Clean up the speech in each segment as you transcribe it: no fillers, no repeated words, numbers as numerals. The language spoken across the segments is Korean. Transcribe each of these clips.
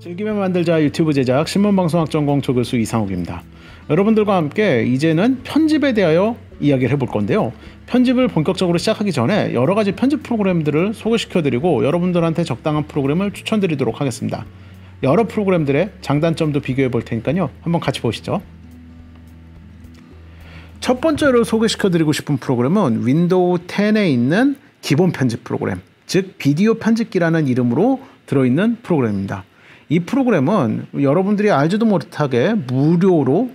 즐기면 만들자 유튜브 제작 신문방송학 전공 조교수 이상욱입니다. 여러분들과 함께 이제는 편집에 대하여 이야기를 해볼 건데요. 편집을 본격적으로 시작하기 전에 여러 가지 편집 프로그램들을 소개시켜드리고 여러분들한테 적당한 프로그램을 추천드리도록 하겠습니다. 여러 프로그램들의 장단점도 비교해 볼 테니까요. 한번 같이 보시죠. 첫 번째로 소개시켜드리고 싶은 프로그램은 윈도우 10에 있는 기본 편집 프로그램, 즉 비디오 편집기라는 이름으로 들어있는 프로그램입니다. 이 프로그램은 여러분들이 알지도 못하게 무료로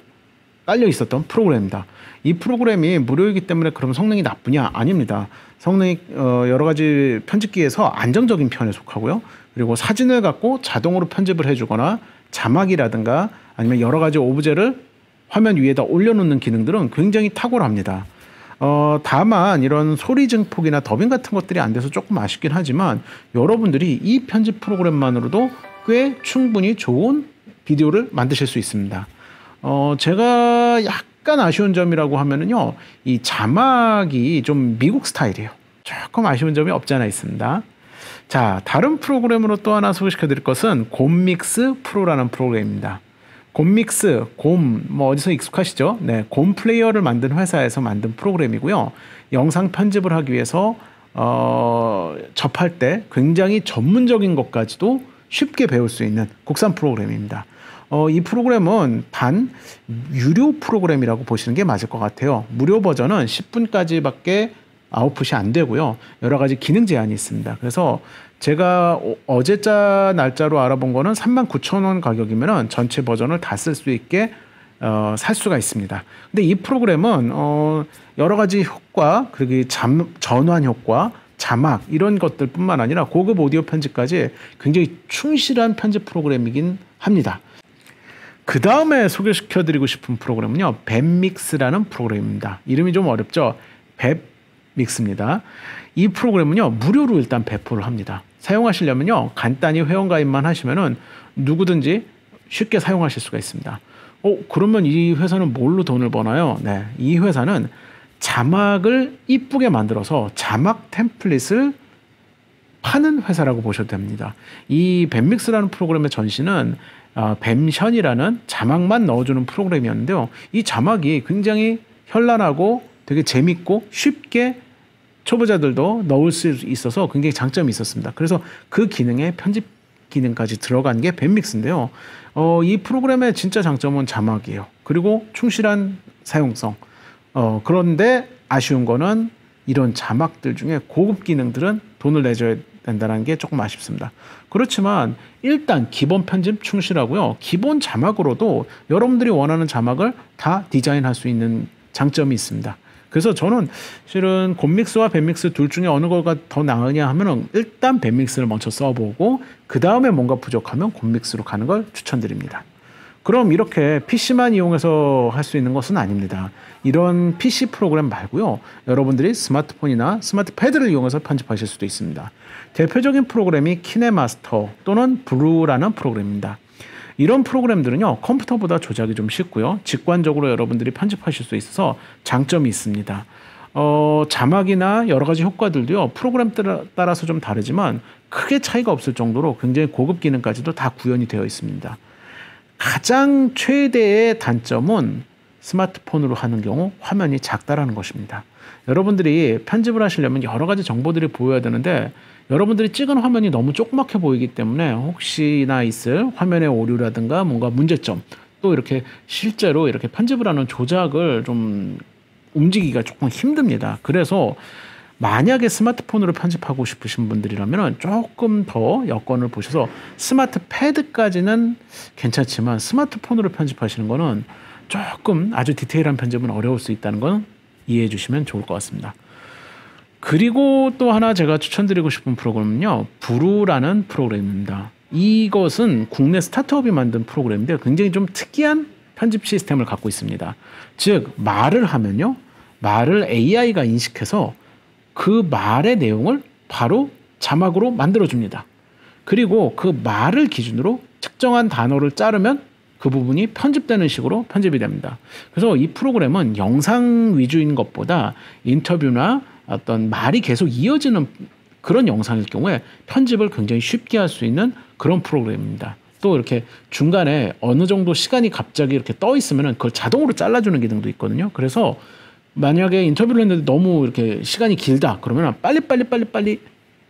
깔려 있었던 프로그램입니다. 이 프로그램이 무료이기 때문에 그럼 성능이 나쁘냐? 아닙니다. 성능이 여러 가지 편집기에서 안정적인 편에 속하고요. 그리고 사진을 갖고 자동으로 편집을 해주거나 자막이라든가 아니면 여러 가지 오브제를 화면 위에다 올려놓는 기능들은 굉장히 탁월합니다. 다만 이런 소리 증폭이나 더빙 같은 것들이 안 돼서 조금 아쉽긴 하지만 여러분들이 이 편집 프로그램만으로도 꽤 충분히 좋은 비디오를 만드실 수 있습니다. 제가 약간 아쉬운 점이라고 하면은요, 이 자막이 좀 미국 스타일이에요. 조금 아쉬운 점이 없지 않아 있습니다. 자, 다른 프로그램으로 또 하나 소개시켜 드릴 것은 곰믹스 프로라는 프로그램입니다. 곰믹스, 뭐 어디서 익숙하시죠? 네, 곰 플레이어를 만든 회사에서 만든 프로그램이고요. 영상 편집을 하기 위해서 접할 때 굉장히 전문적인 것까지도 쉽게 배울 수 있는 국산 프로그램입니다. 이 프로그램은 반 유료 프로그램이라고 보시는 게 맞을 것 같아요. 무료 버전은 10분까지밖에 아웃풋이 안 되고요. 여러 가지 기능 제한이 있습니다. 그래서 제가 어제자 날짜로 알아본 거는 39,000원 가격이면 전체 버전을 다 쓸 수 있게 살 수가 있습니다. 근데 이 프로그램은 여러 가지 효과, 그리고 전환 효과, 자막 이런 것들 뿐만 아니라 고급 오디오 편집까지 굉장히 충실한 편집 프로그램이긴 합니다. 그 다음에 소개시켜드리고 싶은 프로그램은요, 뱀믹스라는 프로그램입니다. 이름이 좀 어렵죠? 뱀믹스입니다. 이 프로그램은요, 무료로 일단 배포를 합니다. 사용하시려면요, 간단히 회원가입만 하시면은 누구든지 쉽게 사용하실 수가 있습니다. 그러면 이 회사는 뭘로 돈을 버나요? 네, 이 회사는 자막을 이쁘게 만들어서 자막 템플릿을 파는 회사라고 보셔도 됩니다. 이 뱀믹스라는 프로그램의 전신은 뱀션이라는 자막만 넣어주는 프로그램이었는데요. 이 자막이 굉장히 현란하고 되게 재밌고 쉽게 초보자들도 넣을 수 있어서 굉장히 장점이 있었습니다. 그래서 그 기능에 편집 기능까지 들어간 게 뱀믹스인데요. 이 프로그램의 진짜 장점은 자막이에요. 그리고 충실한 사용성. 그런데 아쉬운 거는 이런 자막들 중에 고급 기능들은 돈을 내줘야 된다는 게 조금 아쉽습니다. 그렇지만 일단 기본 편집 충실하고요. 기본 자막으로도 여러분들이 원하는 자막을 다 디자인할 수 있는 장점이 있습니다. 그래서 저는 실은 곰믹스와 뱀믹스 둘 중에 어느 거가 더 나으냐 하면은 일단 뱀믹스를 먼저 써보고 그 다음에 뭔가 부족하면 곰믹스로 가는 걸 추천드립니다. 그럼 이렇게 PC만 이용해서 할 수 있는 것은 아닙니다. 이런 PC 프로그램 말고요. 여러분들이 스마트폰이나 스마트 패드를 이용해서 편집하실 수도 있습니다. 대표적인 프로그램이 키네마스터 또는 브루라는 프로그램입니다. 이런 프로그램들은요, 컴퓨터보다 조작이 좀 쉽고요. 직관적으로 여러분들이 편집하실 수 있어서 장점이 있습니다. 자막이나 여러 가지 효과들도요, 프로그램 따라서 좀 다르지만 크게 차이가 없을 정도로 굉장히 고급 기능까지도 다 구현이 되어 있습니다. 가장 최대의 단점은 스마트폰으로 하는 경우 화면이 작다라는 것입니다. 여러분들이 편집을 하시려면 여러 가지 정보들이 보여야 되는데 여러분들이 찍은 화면이 너무 조그맣게 보이기 때문에 혹시나 있을 화면의 오류라든가 뭔가 문제점, 또 이렇게 실제로 이렇게 편집을 하는 조작을 좀 움직이기가 조금 힘듭니다. 그래서 만약에 스마트폰으로 편집하고 싶으신 분들이라면 조금 더 여건을 보셔서 스마트 패드까지는 괜찮지만 스마트폰으로 편집하시는 거는 조금 아주 디테일한 편집은 어려울 수 있다는 건 이해해 주시면 좋을 것 같습니다. 그리고 또 하나 제가 추천드리고 싶은 프로그램은요, 브루라는 프로그램입니다. 이것은 국내 스타트업이 만든 프로그램인데 굉장히 좀 특이한 편집 시스템을 갖고 있습니다. 즉 말을 하면요, 말을 AI가 인식해서 그 말의 내용을 바로 자막으로 만들어줍니다. 그리고 그 말을 기준으로 특정한 단어를 자르면 그 부분이 편집되는 식으로 편집이 됩니다. 그래서 이 프로그램은 영상 위주인 것보다 인터뷰나 어떤 말이 계속 이어지는 그런 영상일 경우에 편집을 굉장히 쉽게 할 수 있는 그런 프로그램입니다. 또 이렇게 중간에 어느 정도 시간이 갑자기 이렇게 떠 있으면은 그걸 자동으로 잘라주는 기능도 있거든요. 그래서 만약에 인터뷰를 했는데 너무 이렇게 시간이 길다 그러면 빨리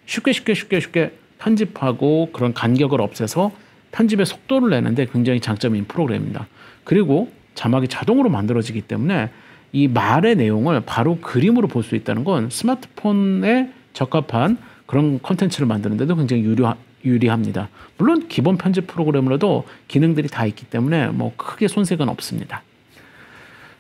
쉽게 편집하고 그런 간격을 없애서 편집의 속도를 내는데 굉장히 장점인 프로그램입니다. 그리고 자막이 자동으로 만들어지기 때문에 이 말의 내용을 바로 그림으로 볼 수 있다는 건 스마트폰에 적합한 그런 콘텐츠를 만드는데도 굉장히 유리합니다. 물론 기본 편집 프로그램으로도 기능들이 다 있기 때문에 뭐 크게 손색은 없습니다.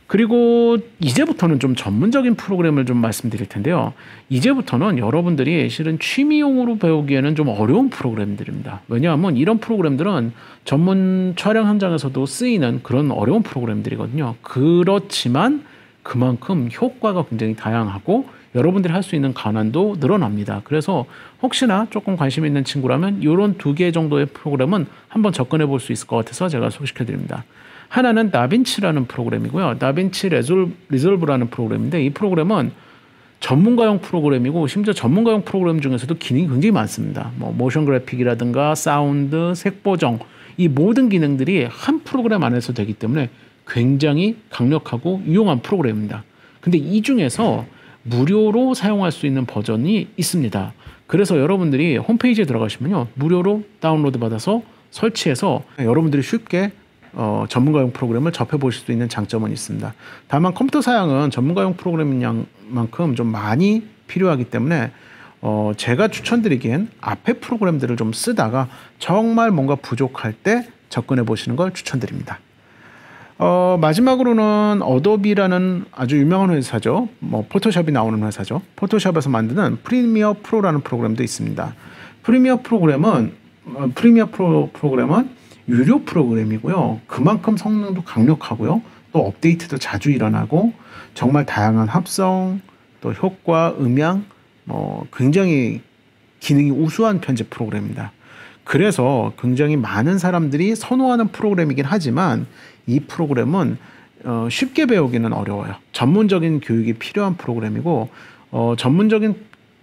그리고 이제부터는 좀 전문적인 프로그램을 좀 말씀드릴 텐데요. 이제부터는 여러분들이 실은 취미용으로 배우기에는 좀 어려운 프로그램들입니다. 왜냐하면 이런 프로그램들은 전문 촬영 현장에서도 쓰이는 그런 어려운 프로그램들이거든요. 그렇지만 그만큼 효과가 굉장히 다양하고 여러분들이 할 수 있는 관한도 늘어납니다. 그래서 혹시나 조금 관심 있는 친구라면 이런 2개 정도의 프로그램은 한번 접근해 볼 수 있을 것 같아서 제가 소개시켜 드립니다. 하나는 다빈치라는 프로그램이고요. 다빈치 리졸브라는 프로그램인데 이 프로그램은 전문가용 프로그램이고 심지어 전문가용 프로그램 중에서도 기능이 굉장히 많습니다. 뭐 모션 그래픽이라든가 사운드, 색 보정 이 모든 기능들이 한 프로그램 안에서 되기 때문에 굉장히 강력하고 유용한 프로그램입니다. 근데 이 중에서 무료로 사용할 수 있는 버전이 있습니다. 그래서 여러분들이 홈페이지에 들어가시면요. 무료로 다운로드 받아서 설치해서 여러분들이 쉽게 전문가용 프로그램을 접해보실 수 있는 장점은 있습니다. 다만 컴퓨터 사양은 전문가용 프로그램인 만큼 좀 많이 필요하기 때문에 제가 추천드리기엔 앞에 프로그램들을 좀 쓰다가 정말 뭔가 부족할 때 접근해 보시는 걸 추천드립니다. 마지막으로는 어도비라는 아주 유명한 회사죠. 뭐 포토샵이 나오는 회사죠. 포토샵에서 만드는 프리미어 프로라는 프로그램도 있습니다. 프리미어 프로그램은 유료 프로그램이고요. 그만큼 성능도 강력하고요. 또 업데이트도 자주 일어나고 정말 다양한 합성, 또 효과, 음향, 굉장히 기능이 우수한 편집 프로그램입니다. 그래서 굉장히 많은 사람들이 선호하는 프로그램이긴 하지만 이 프로그램은 쉽게 배우기는 어려워요. 전문적인 교육이 필요한 프로그램이고 전문적인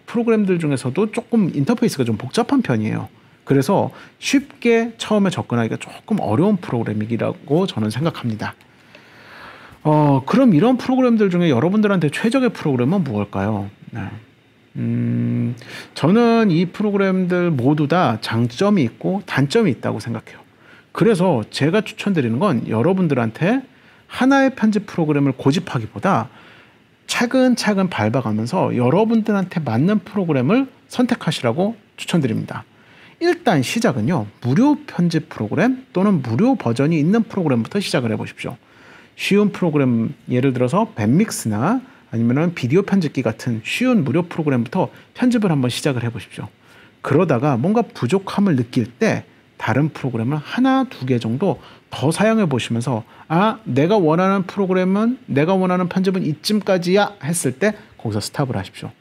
프로그램들 중에서도 조금 인터페이스가 좀 복잡한 편이에요. 그래서 쉽게 처음에 접근하기가 조금 어려운 프로그램이라고 저는 생각합니다. 그럼 이런 프로그램들 중에 여러분들한테 최적의 프로그램은 무엇일까요? 네. 저는 이 프로그램들 모두 다 장점이 있고 단점이 있다고 생각해요. 그래서 제가 추천드리는 건 여러분들한테 하나의 편집 프로그램을 고집하기보다 차근차근 밟아가면서 여러분들한테 맞는 프로그램을 선택하시라고 추천드립니다. 일단 시작은요. 무료 편집 프로그램 또는 무료 버전이 있는 프로그램부터 시작을 해보십시오. 쉬운 프로그램 예를 들어서 밴믹스나 아니면 비디오 편집기 같은 쉬운 무료 프로그램부터 편집을 한번 시작을 해보십시오. 그러다가 뭔가 부족함을 느낄 때 다른 프로그램을 하나, 2개 정도 더 사용해 보시면서 내가 원하는 프로그램은 내가 원하는 편집은 이쯤까지야 했을 때 거기서 스탑을 하십시오.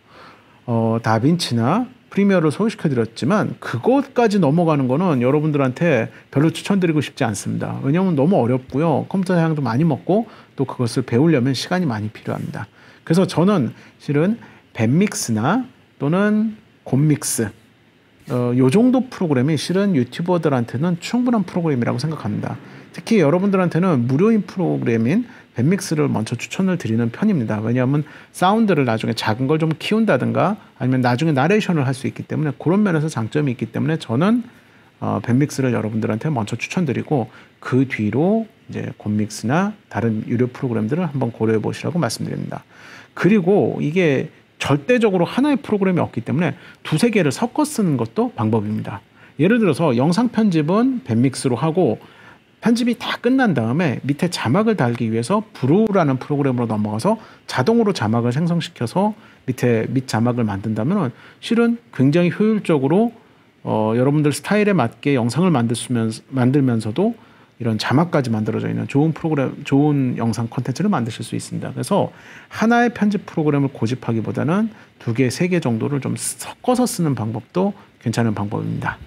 다빈치나 프리미어를 소개시켜 드렸지만 그것까지 넘어가는 거는 여러분들한테 별로 추천드리고 싶지 않습니다. 왜냐하면 너무 어렵고요. 컴퓨터 사양도 많이 먹고 또 그것을 배우려면 시간이 많이 필요합니다. 그래서 저는 실은 밴믹스나 또는 곰믹스 요 정도 프로그램이 실은 유튜버들한테는 충분한 프로그램이라고 생각합니다. 특히 여러분들한테는 무료인 프로그램인 밴믹스를 먼저 추천을 드리는 편입니다. 왜냐하면 사운드를 나중에 작은 걸 좀 키운다든가 아니면 나중에 나레이션을 할 수 있기 때문에 그런 면에서 장점이 있기 때문에 저는 밴믹스를 여러분들한테 먼저 추천드리고 그 뒤로 이제 곰믹스나 다른 유료 프로그램들을 한번 고려해 보시라고 말씀드립니다. 그리고 이게 절대적으로 하나의 프로그램이 없기 때문에 2-3개를 섞어 쓰는 것도 방법입니다. 예를 들어서 영상 편집은 밴믹스로 하고 편집이 다 끝난 다음에 밑에 자막을 달기 위해서 브루라는 프로그램으로 넘어가서 자동으로 자막을 생성시켜서 밑 자막을 만든다면 실은 굉장히 효율적으로 여러분들 스타일에 맞게 영상을 만들면서도 이런 자막까지 만들어져 있는 좋은 영상 콘텐츠를 만드실 수 있습니다. 그래서 하나의 편집 프로그램을 고집하기보다는 2개, 3개 정도를 좀 섞어서 쓰는 방법도 괜찮은 방법입니다.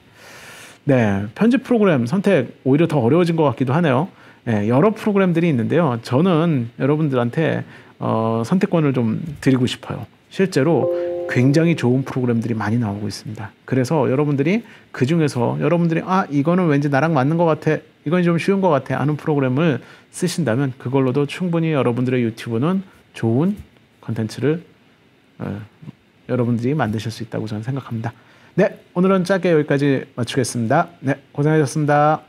네, 편집 프로그램 선택 오히려 더 어려워진 것 같기도 하네요. 네, 여러 프로그램들이 있는데요. 저는 여러분들한테 선택권을 좀 드리고 싶어요. 실제로 굉장히 좋은 프로그램들이 많이 나오고 있습니다. 그래서 여러분들이 그 중에서 여러분들이 이거는 왠지 나랑 맞는 것 같아, 이건 좀 쉬운 것 같아 하는 프로그램을 쓰신다면 그걸로도 충분히 여러분들의 유튜브는 좋은 컨텐츠를 여러분들이 만드실 수 있다고 저는 생각합니다. 네, 오늘은 짧게 여기까지 마치겠습니다. 네, 고생하셨습니다.